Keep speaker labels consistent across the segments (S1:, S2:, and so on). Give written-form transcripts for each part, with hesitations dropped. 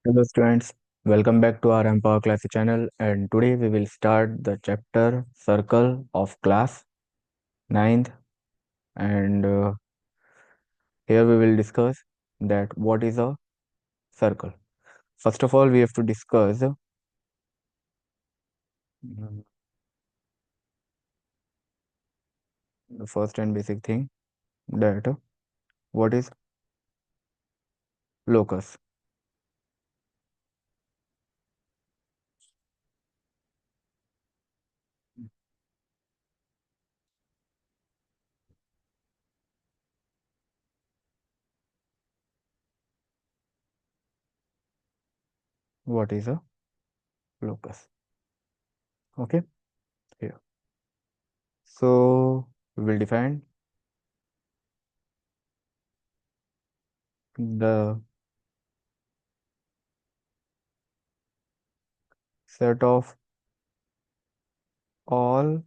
S1: Hello students, welcome back to our Empower Classic channel, and today we will start the chapter Circle of class ninth. And here we will discuss that what is a circle. First of all, we have to discuss the first and basic thing, that what is locus. What is a locus? Okay, here. So we will define the set of all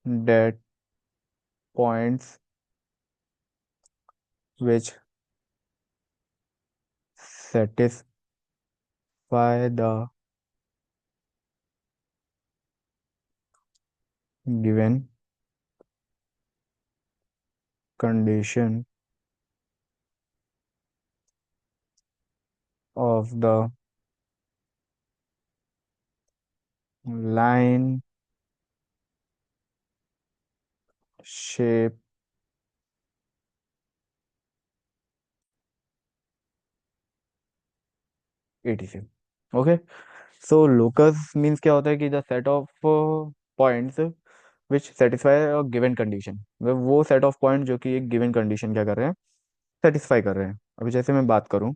S1: that points which satisfy the given condition of the line shape etc. Okay, so locus means क्या होता है कि the set of points which satisfy a given condition, वो set of point जो कि एक given condition क्या कर रहे हैं, satisfy कर रहे हैं. अभी जैसे मैं बात करूं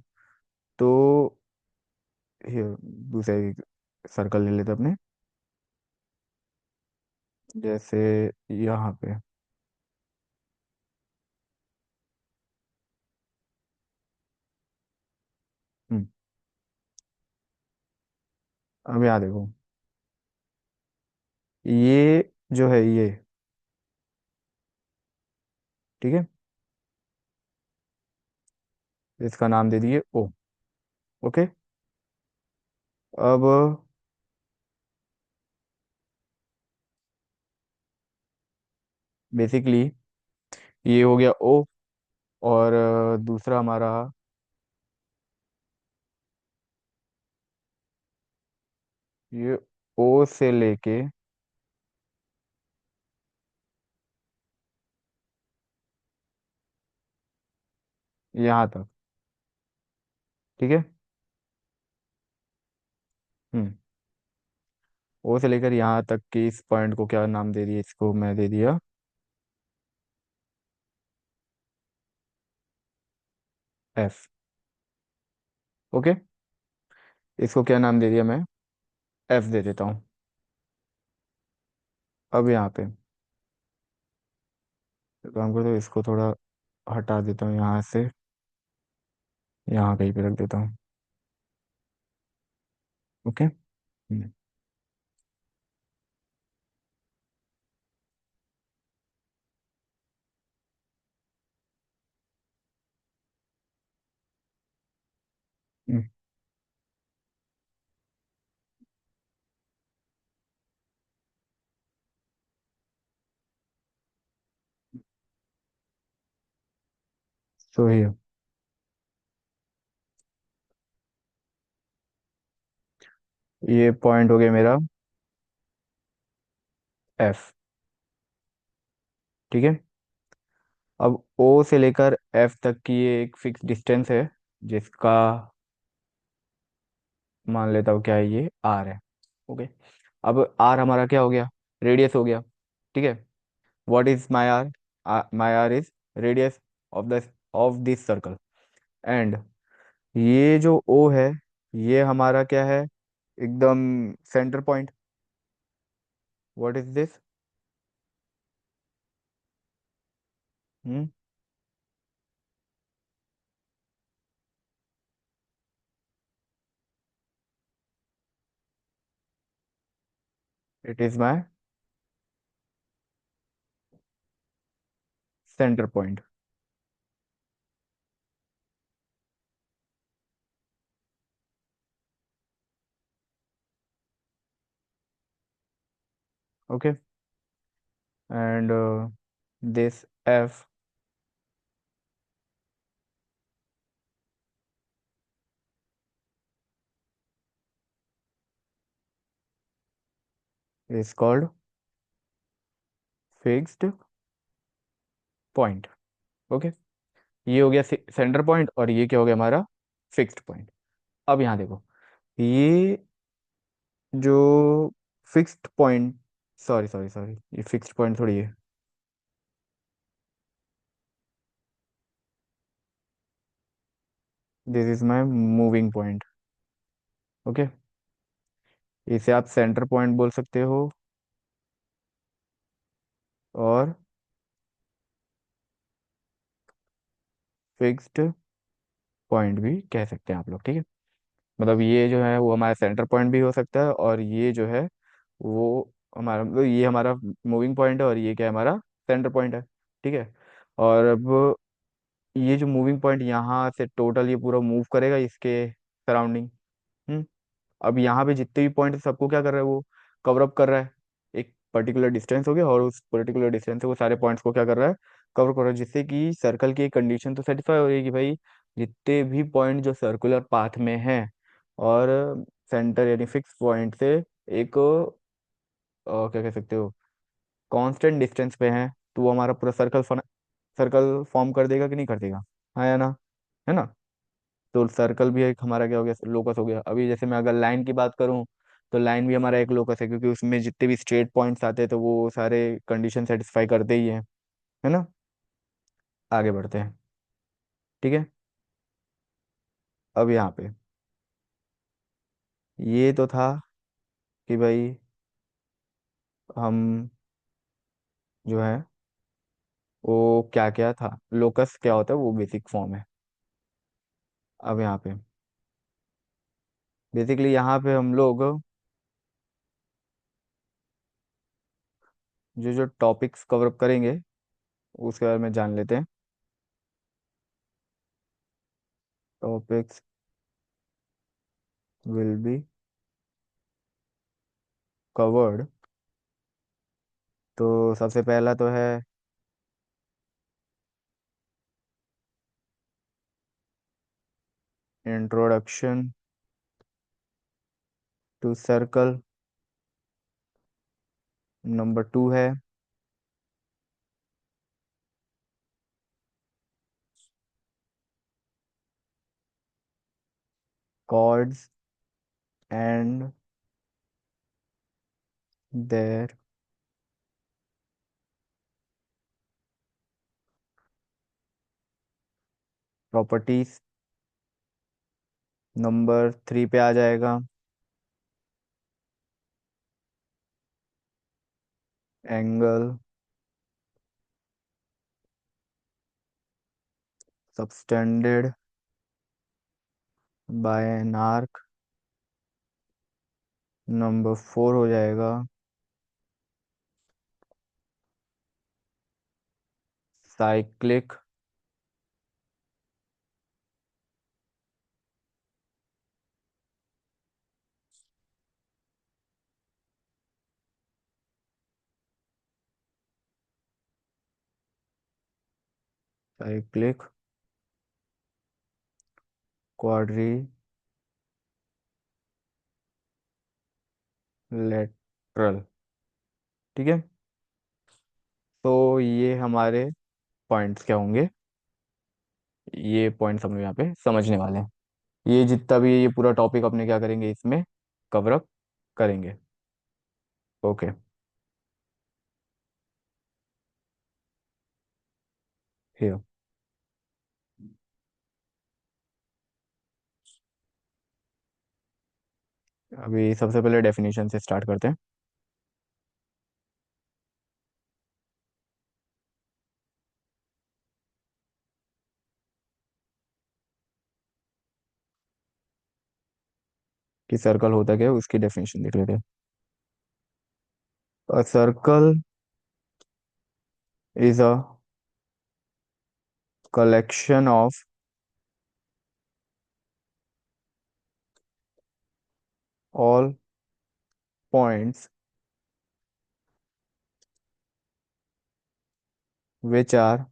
S1: तो here दूसरे सर्कल ले लेते अपने, जैसे यहाँ पे. हम्म. अब यहाँ देखो, ये जो है ये, ठीक है, इसका नाम दे दिए ओ. ओके. अब बेसिकली ये हो गया ओ, और दूसरा हमारा ये ओ से लेके यहाँ तक. ठीक है. हम्म. ओ से लेकर यहाँ तक की इस पॉइंट को क्या नाम दे दिया, इसको मैं दे दिया एफ. ओके. इसको क्या नाम दे दिया मैं, एफ दे देता हूँ. अब यहाँ पे तो काम करता हूँ, इसको थोड़ा हटा देता हूँ यहाँ से, यहाँ कहीं पे रख देता हूँ. ओके. सो ये पॉइंट हो गया मेरा एफ. ठीक है. अब ओ से लेकर एफ तक की ये एक फिक्स डिस्टेंस है, जिसका मान लेता हूँ क्या है, ये आर है. ओके. अब आर हमारा क्या हो गया, रेडियस हो गया. ठीक है. What is my R, my R is radius of this circle. And ये जो ओ है, ये हमारा क्या है, एकदम centre point. What is this. Hmm. It is my centre point. Okay, and this F is called fixed point. Okay, ये हो गया सेंटर पॉइंट, और ये क्या हो गया हमारा फिक्स्ड पॉइंट। अब यहाँ देखो, ये जो fixed point, sorry sorry sorry, ये फिक्स्ड पॉइंट थोड़ी है, this is my moving point. Okay, इसे आप सेंटर पॉइंट बोल सकते हो, और फिक्स्ड पॉइंट भी कह सकते हैं आप लोग, ठीक है। मतलब ये जो है वो हमारा सेंटर पॉइंट भी हो सकता है, और ये जो है वो हमारा, मतलब ये हमारा मूविंग पॉइंट है, और ये क्या है, हमारा सेंटर पॉइंट है, ठीक है। और अब ये जो मूविंग पॉइंट यहाँ से टोटल ये पूरा मूव करेगा इसके सराउंडिंग। हम्म, अब यहाँ पे जितने भी पॉइंट सबको क्या कर रहा है, वो कवर अप कर रहा है। एक पर्टिकुलर डिस्टेंस हो गया, और उस पर्टिकुलर डिस्टेंस से वो सारे पॉइंट्स को क्या कर रहा है, कवर कर रहा है, जिससे कि सर्कल की एक कंडीशन तो सेटिस्फाई हो रही है कि भाई जितने भी पॉइंट जो सर्कुलर पाथ में हैं, और सेंटर यानी फिक्स पॉइंट से एक क्या कह सकते हो, कांस्टेंट डिस्टेंस पे हैं, तो वो हमारा पूरा सर्कल फॉर्म कर देगा कि नहीं कर देगा, हाँ या ना, है ना। तो सर्कल भी एक हमारा क्या हो गया, लोकस हो गया। अभी जैसे मैं अगर लाइन की बात करूं, तो लाइन भी हमारा एक लोकस है, क्योंकि उसमें जितने भी स्ट्रेट पॉइंट्स आते हैं तो वो सारे कंडीशन सेटिस्फाई करते ही हैं, है ना। आगे बढ़ते हैं, ठीक है। अब यहाँ पे ये तो था कि भाई हम जो है वो क्या क्या था, लोकस क्या होता है वो बेसिक फॉर्म है। अब यहाँ पे बेसिकली यहाँ पे हम लोग जो जो टॉपिक्स कवर अप करेंगे उसके बारे में जान लेते हैं। टॉपिक्स विल बी कवर्ड, तो सबसे पहला तो है introduction to circle. Number two है chords and their properties. Number three पे आ जाएगा angle subtended by an arc. Number four हो जाएगा साइक्लिक साइक्लिक क्वाड्रिलेटरल, ठीक है। तो ये हमारे पॉइंट्स क्या होंगे, ये पॉइंट्स हम लोग यहाँ पे समझने वाले हैं। ये जितना भी ये पूरा टॉपिक अपने क्या करेंगे इसमें कवर अप करेंगे। Okay, here. अभी सबसे पहले डेफिनेशन से स्टार्ट करते हैं कि सर्कल होता क्या है, उसकी डेफिनेशन देख लेते हैं। A circle is a collection of all points which are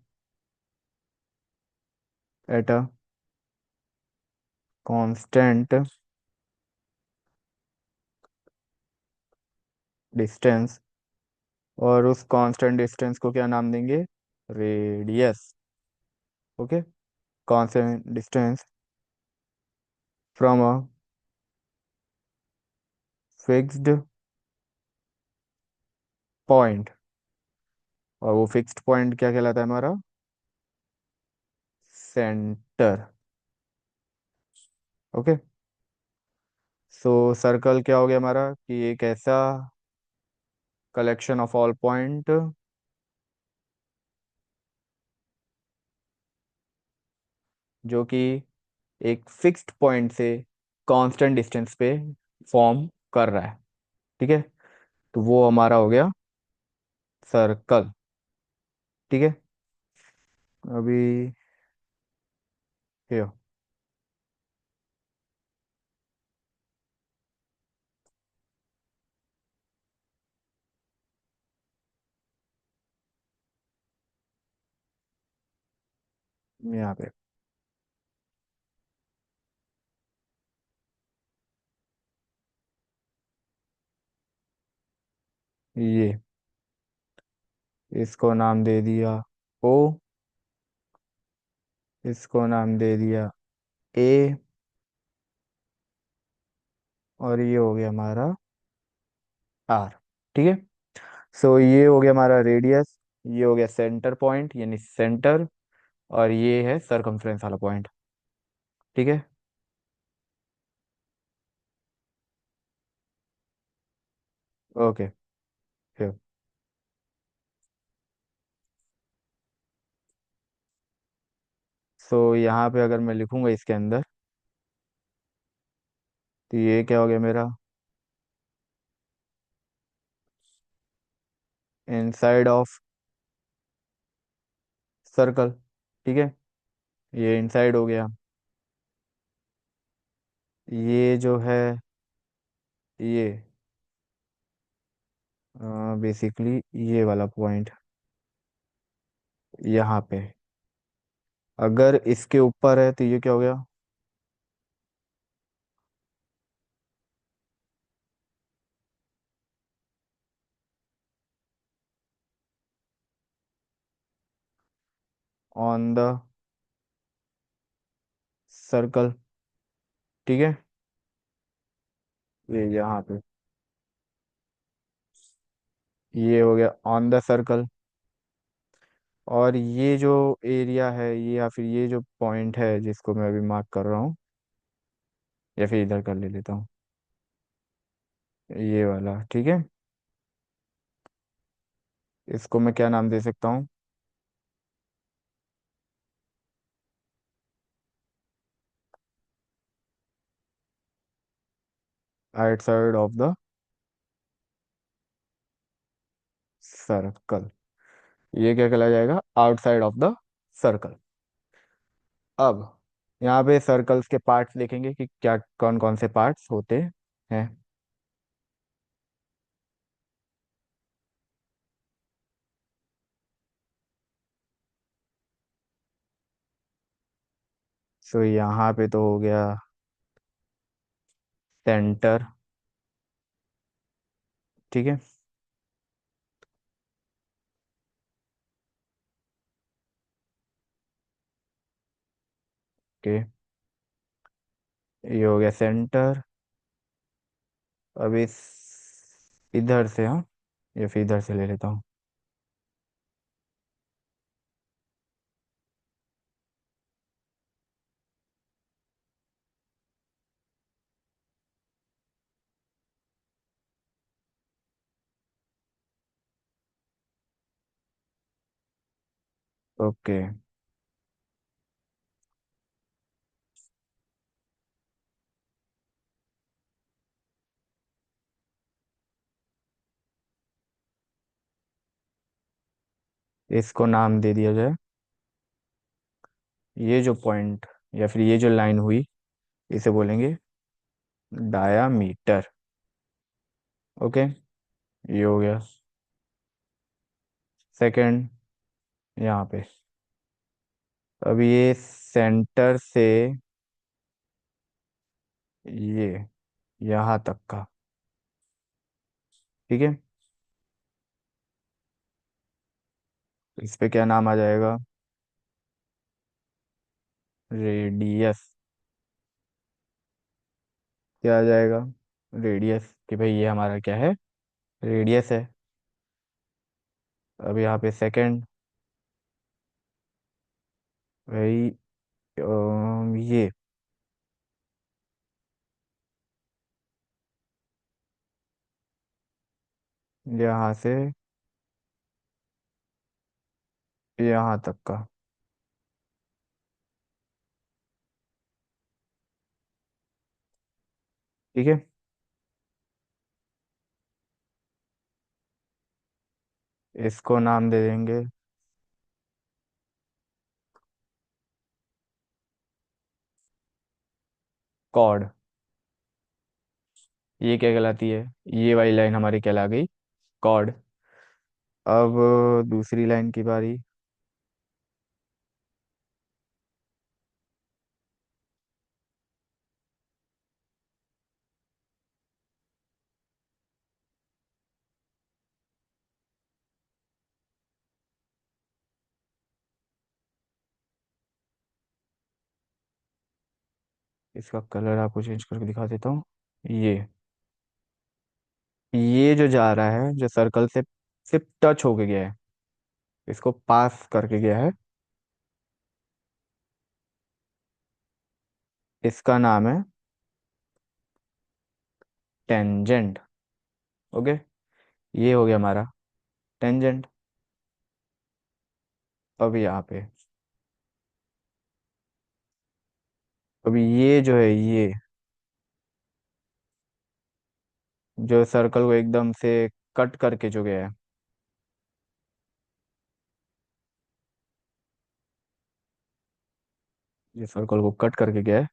S1: at a constant distance, और उस कांस्टेंट डिस्टेंस को क्या नाम देंगे? Radius. Okay. Constant distance from a fixed point, और वो फिक्स्ड पॉइंट क्या कहलाता है हमारा? सेंटर। ओके। सो सर्कल क्या हो गया हमारा कि एक ऐसा कलेक्शन ऑफ ऑल पॉइंट जो कि एक फिक्स्ड पॉइंट से कांस्टेंट डिस्टेंस पे फॉर्म कर रहा है। ठीक है, तो वो हमारा हो गया सर्कल। ठीक है। अभी here, यहाँ पे ये इसको नाम दे दिया ओ, इसको नाम दे दिया ए, और ये हो गया हमारा आर। ठीक है। सो ये हो गया हमारा रेडियस, ये हो गया सेंटर पॉइंट यानी सेंटर, और ये है सरकमफ्रेंस वाला पॉइंट। ठीक है। ओके। फिर सो यहाँ पे अगर मैं लिखूंगा इसके अंदर, तो ये क्या हो गया मेरा? Inside of circle. ठीक है, ये इनसाइड हो गया। ये जो है, ये बेसिकली ये वाला पॉइंट यहाँ पे, अगर इसके ऊपर है तो ये क्या हो गया? On the circle. ठीक है, ये यहाँ पे ये हो गया ऑन द सर्कल। और ये जो एरिया है ये, या फिर ये जो पॉइंट है जिसको मैं अभी मार्क कर रहा हूँ, या फिर इधर कर ले लेता हूँ, ये वाला। ठीक है, इसको मैं क्या नाम दे सकता हूँ? Right side of the circle. ये क्या कहला जाएगा? Outside of the circle. अब यहाँ पे सर्कल्स के पार्ट्स देखेंगे कि क्या कौन कौन से पार्ट्स होते हैं। सो यहाँ पे तो हो गया सेंटर। ठीक है। ओके, ये हो गया सेंटर। अब इस इधर से, हाँ, या फिर इधर से ले लेता हूँ। ओके, इसको नाम दे दिया जाए, ये जो पॉइंट या फिर ये जो लाइन हुई, इसे बोलेंगे डायामीटर। ओके, ये हो गया सेकंड। यहाँ पे। अब ये सेंटर से ये यहाँ तक का, ठीक है। इस पे क्या नाम आ जाएगा? रेडियस। क्या आ जाएगा? रेडियस, कि भाई ये हमारा क्या है? रेडियस है। अब यहाँ पे सेकंड, भाई ये यहाँ से यहाँ तक का, ठीक है। इसको नाम दे देंगे कॉर्ड। ये क्या कहलाती है? ये वाली लाइन हमारी कहला गई कॉर्ड। अब दूसरी लाइन की बारी। इसका कलर आपको चेंज करके दिखा देता हूँ। ये जो जा रहा है, जो सर्कल से सिर्फ टच होके गया है, इसको पास करके गया है, इसका नाम है टेंजेंट। ओके, ये हो गया हमारा टेंजेंट। अब यहाँ पे, अब ये जो है, ये जो सर्कल को एकदम से कट करके जो गया है, ये सर्कल को कट करके गया है,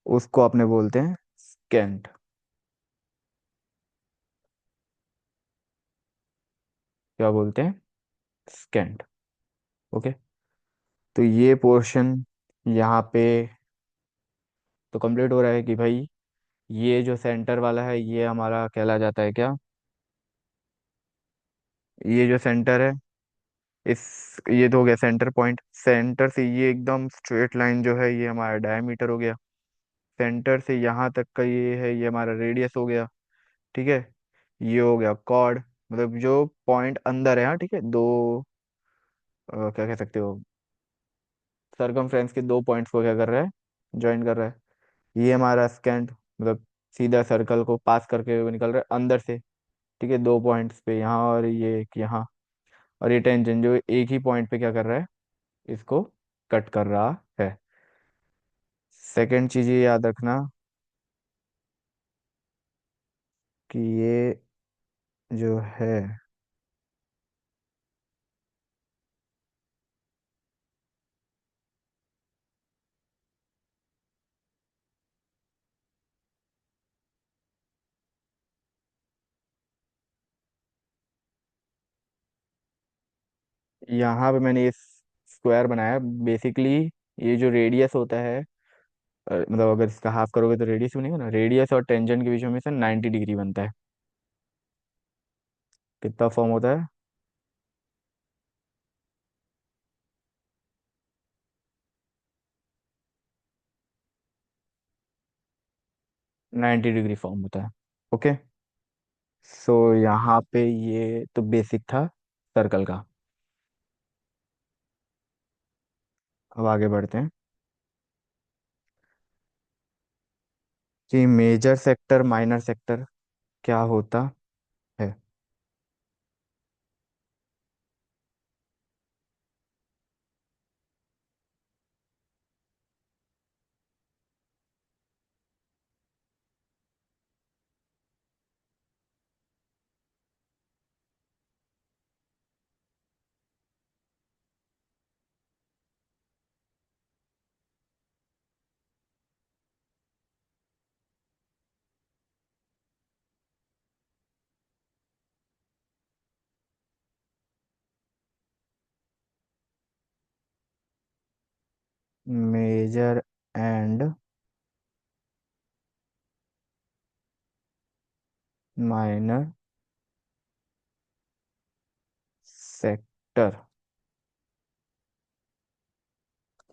S1: उसको अपने बोलते हैं स्केंट। क्या बोलते हैं? स्केंट। ओके। तो ये पोर्शन यहाँ पे तो कंप्लीट हो रहा है कि भाई ये जो सेंटर वाला है ये हमारा कहला जाता है क्या? ये जो सेंटर है, इस ये तो हो गया सेंटर पॉइंट। सेंटर से ये एकदम स्ट्रेट लाइन जो है ये हमारा डायमीटर हो गया। सेंटर से यहाँ तक का ये है, ये हमारा रेडियस हो गया। ठीक है। ये हो गया कॉर्ड, मतलब जो पॉइंट अंदर है, हाँ ठीक है। दो क्या कह सकते हो, सरकमफ्रेंस के दो पॉइंट्स को क्या कर रहा है? ज्वाइन कर रहा है। ये हमारा स्केंट, मतलब सीधा सर्कल को पास करके हुए निकल रहा है अंदर से। ठीक है, दो पॉइंट्स पे यहाँ और ये एक यहाँ। और ये टेंजेंट जो एक ही पॉइंट पे क्या कर रहा है? इसको कट कर रहा है। सेकंड चीज ये याद रखना कि ये जो है, यहाँ पे मैंने ये स्क्वायर बनाया बेसिकली। ये जो रेडियस होता है, मतलब अगर इसका हाफ करोगे तो रेडियस बनेगा ना। रेडियस और टेंजेंट के बीच में से 90 डिग्री बनता है। कितना फॉर्म होता है? 90 डिग्री फॉर्म होता है। ओके। सो यहाँ पे ये तो बेसिक था सर्कल का। अब आगे बढ़ते हैं कि मेजर सेक्टर माइनर सेक्टर क्या होता है। मेजर एंड माइनर सेक्टर,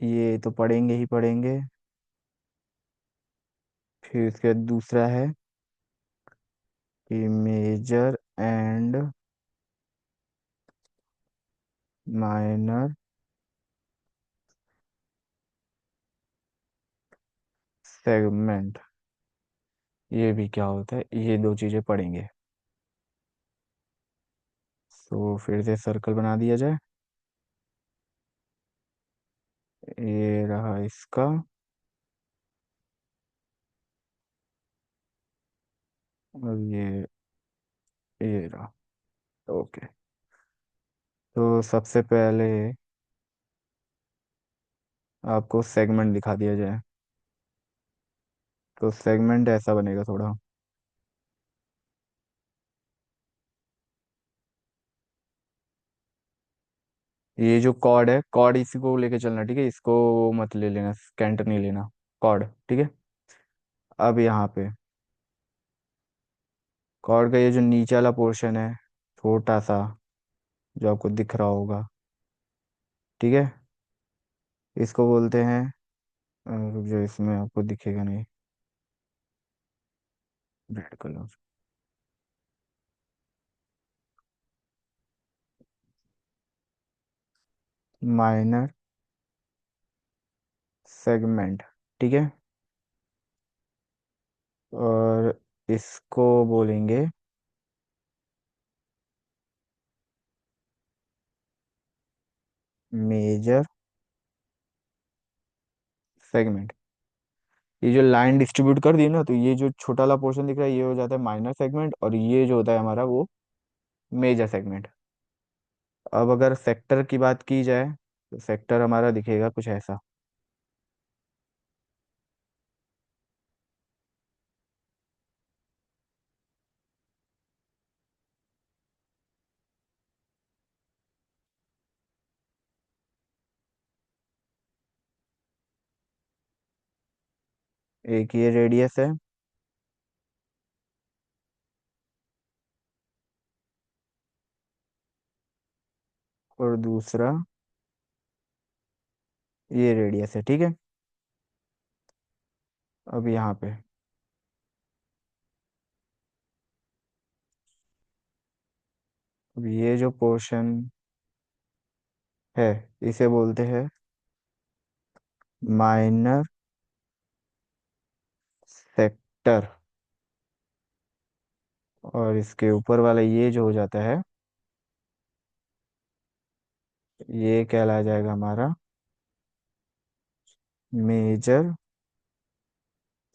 S1: ये तो पढ़ेंगे ही पढ़ेंगे। फिर इसके बाद दूसरा है कि मेजर एंड माइनर सेगमेंट, ये भी क्या होता है, ये दो चीजें पढ़ेंगे। तो फिर से सर्कल बना दिया जाए। ये रहा इसका, और ये रहा। ओके। तो सबसे पहले आपको सेगमेंट दिखा दिया जाए। तो सेगमेंट ऐसा बनेगा थोड़ा। ये जो कॉर्ड है, कॉर्ड इसी को लेके चलना, ठीक है, इसको मत ले लेना, कैंटर नहीं लेना, कॉर्ड, ठीक है। अब यहाँ पे कॉर्ड का ये जो नीचे वाला पोर्शन है, छोटा सा, जो आपको दिख रहा होगा, ठीक है, इसको बोलते हैं, रुक जाओ, इसमें आपको दिखेगा नहीं, रेड कलर, माइनर सेगमेंट, ठीक है। और इसको बोलेंगे मेजर सेगमेंट। ये जो लाइन डिस्ट्रीब्यूट कर दी ना, तो ये जो छोटा वाला पोर्शन दिख रहा है, ये हो जाता है माइनर सेगमेंट, और ये जो होता है हमारा वो मेजर सेगमेंट। अब अगर सेक्टर की बात की जाए, तो सेक्टर हमारा दिखेगा कुछ ऐसा। एक ये रेडियस है, और दूसरा ये रेडियस है, ठीक है। अब यहाँ पे, अब ये जो पोर्शन है, इसे बोलते हैं माइनर सेक्टर, और इसके ऊपर वाला ये जो हो जाता है, ये कहलाया जाएगा हमारा major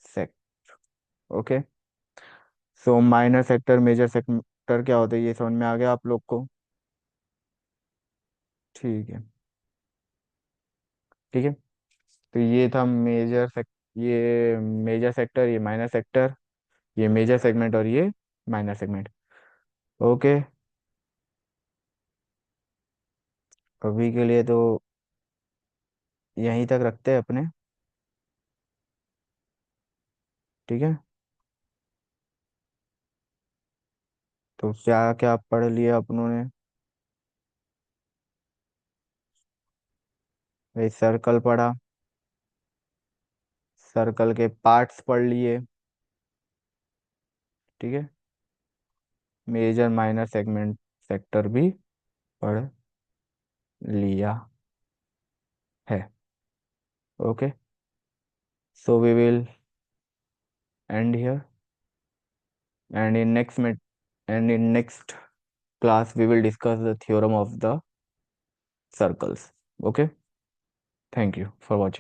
S1: sector. Okay. So minor sector, major sector क्या होता है, ये समझ में आ गया आप लोग को? ठीक है, ठीक है। तो ये था ये मेजर सेक्टर, ये माइनर सेक्टर, ये मेजर सेगमेंट, और ये माइनर सेगमेंट। ओके। अभी के लिए तो यहीं तक रखते हैं अपने, ठीक है। तो क्या क्या पढ़ लिया अपनों ने? भाई सर्कल पढ़ा, सर्कल के पार्ट्स पढ़ लिए, ठीक है। मेजर माइनर सेगमेंट सेक्टर भी पढ़ लिया है। Okay. So we will end here, and in next met and in next class we will discuss the theorem of the circles. Okay, thank you for watching.